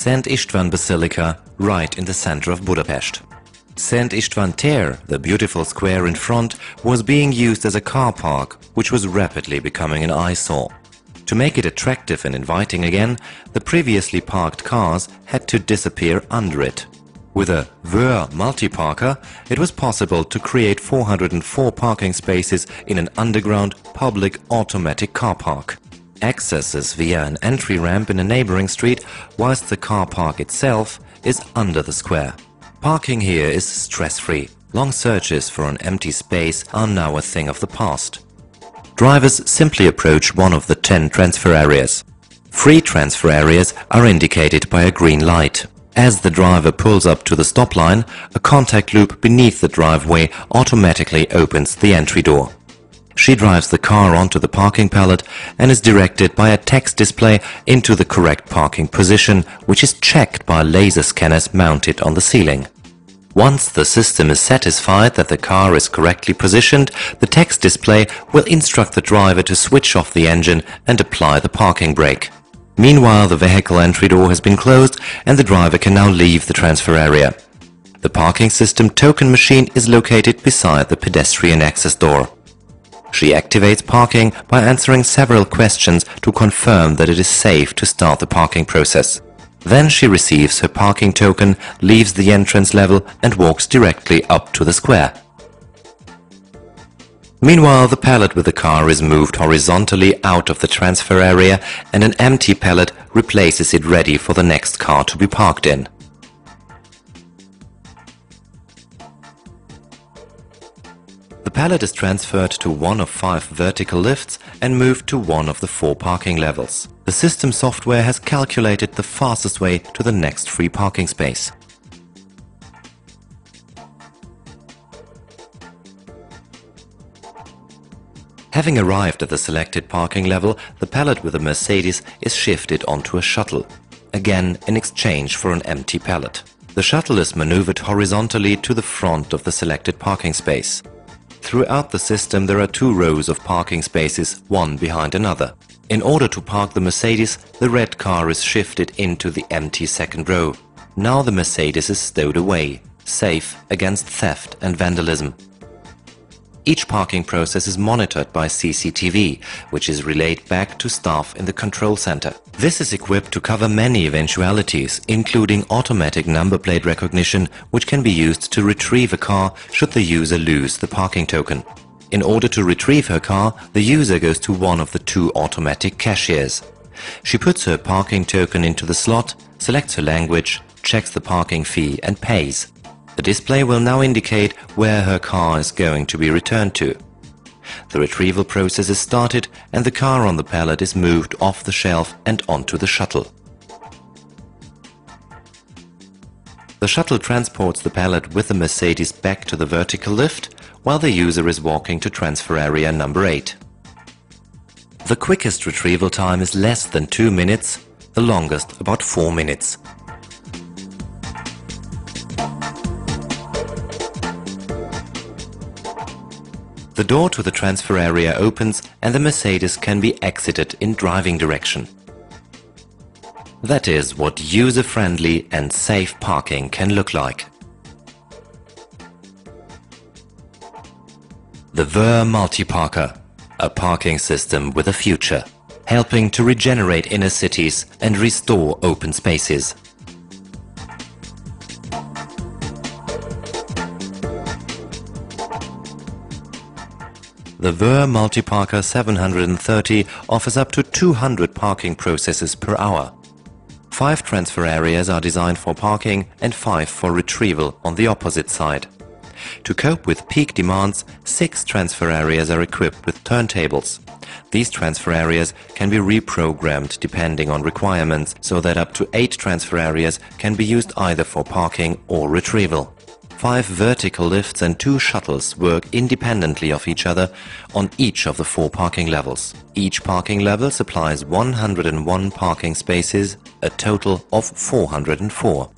Szent István Basilica, right in the center of Budapest. Szent István tér, the beautiful square in front, was being used as a car park, which was rapidly becoming an eyesore. To make it attractive and inviting again, the previously parked cars had to disappear under it. With a Vör multi-parker, it was possible to create 404 parking spaces in an underground public automatic car park. Access is via an entry ramp in a neighboring street, whilst the car park itself is under the square. Parking here is stress-free. Long searches for an empty space are now a thing of the past. Drivers simply approach one of the 10 transfer areas. Free transfer areas are indicated by a green light. As the driver pulls up to the stop line, a contact loop beneath the driveway automatically opens the entry door. She drives the car onto the parking pallet and is directed by a text display into the correct parking position, which is checked by laser scanners mounted on the ceiling. Once the system is satisfied that the car is correctly positioned, the text display will instruct the driver to switch off the engine and apply the parking brake. Meanwhile, the vehicle entry door has been closed and the driver can now leave the transfer area. The parking system token machine is located beside the pedestrian access door. She activates parking by answering several questions to confirm that it is safe to start the parking process. Then she receives her parking token, leaves the entrance level and walks directly up to the square. Meanwhile, the pallet with the car is moved horizontally out of the transfer area and an empty pallet replaces it ready for the next car to be parked in. The pallet is transferred to one of 5 vertical lifts and moved to one of the 4 parking levels. The system software has calculated the fastest way to the next free parking space. Having arrived at the selected parking level, the pallet with the Mercedes is shifted onto a shuttle, again in exchange for an empty pallet. The shuttle is maneuvered horizontally to the front of the selected parking space. Throughout the system there are 2 rows of parking spaces, one behind another. In order to park the Mercedes, the red car is shifted into the empty second row. Now the Mercedes is stowed away, safe against theft and vandalism. Each parking process is monitored by CCTV, which is relayed back to staff in the control center. This is equipped to cover many eventualities, including automatic number plate recognition, which can be used to retrieve a car should the user lose the parking token. In order to retrieve her car, the user goes to one of the 2 automatic cashiers. She puts her parking token into the slot, selects her language, checks the parking fee and pays. The display will now indicate where her car is going to be returned to. The retrieval process is started and the car on the pallet is moved off the shelf and onto the shuttle. The shuttle transports the pallet with the Mercedes back to the vertical lift, while the user is walking to transfer area number 8. The quickest retrieval time is less than 2 minutes, the longest about 4 minutes. The door to the transfer area opens and the Mercedes can be exited in driving direction. That is what user-friendly and safe parking can look like. The Vör multi-parker, a parking system with a future, helping to regenerate inner cities and restore open spaces. The Vör Multiparker 730 offers up to 200 parking processes per hour. 5 transfer areas are designed for parking and 5 for retrieval on the opposite side. To cope with peak demands, 6 transfer areas are equipped with turntables. These transfer areas can be reprogrammed depending on requirements, so that up to 8 transfer areas can be used either for parking or retrieval. 5 vertical lifts and 2 shuttles work independently of each other on each of the 4 parking levels. Each parking level supplies 101 parking spaces, a total of 404.